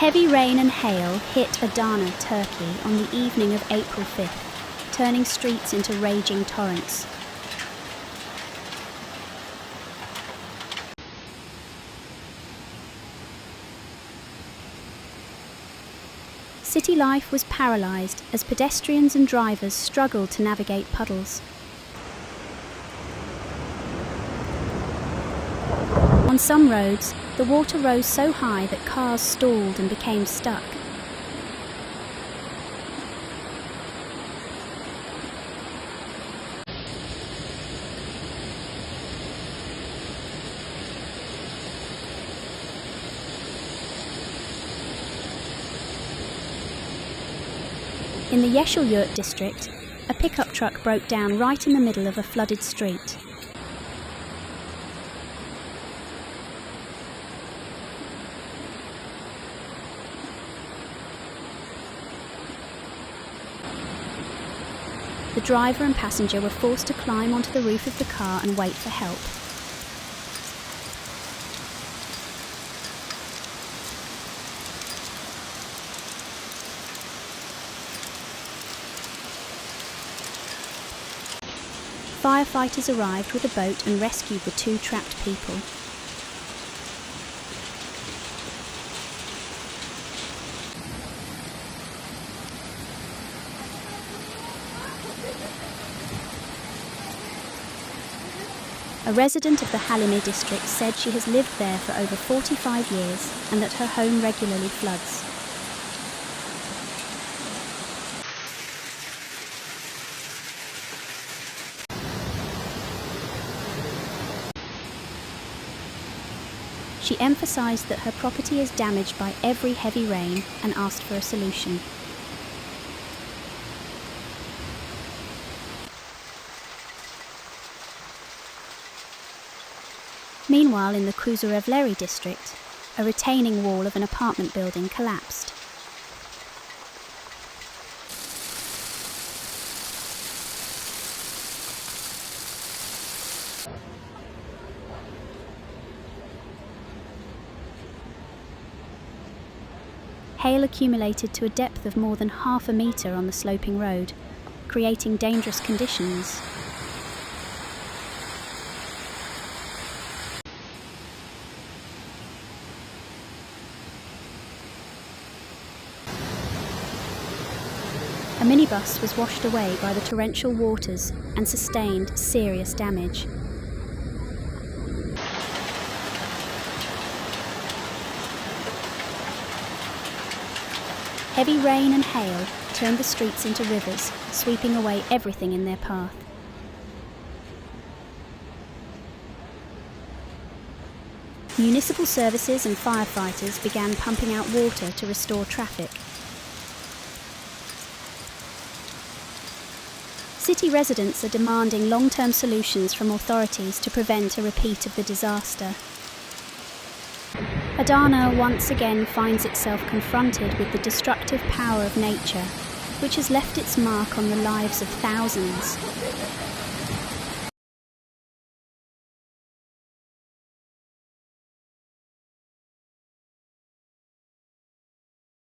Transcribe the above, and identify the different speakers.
Speaker 1: Heavy rain and hail hit Adana, Turkey on the evening of April 5th, turning streets into raging torrents. City life was paralyzed as pedestrians and drivers struggled to navigate puddles. On some roads, the water rose so high that cars stalled and became stuck. In the Yeşilyurt district, a pickup truck broke down right in the middle of a flooded street. The driver and passenger were forced to climb onto the roof of the car and wait for help. Firefighters arrived with a boat and rescued the two trapped people. A resident of the Halimi district said she has lived there for over 45 years and that her home regularly floods. She emphasised that her property is damaged by every heavy rain and asked for a solution. Meanwhile, in the Kuzurevleri district, a retaining wall of an apartment building collapsed. Hail accumulated to a depth of more than half a metre on the sloping road, creating dangerous conditions. A minibus was washed away by the torrential waters and sustained serious damage. Heavy rain and hail turned the streets into rivers, sweeping away everything in their path. Municipal services and firefighters began pumping out water to restore traffic. City residents are demanding long-term solutions from authorities to prevent a repeat of the disaster. Adana once again finds itself confronted with the destructive power of nature, which has left its mark on the lives of thousands.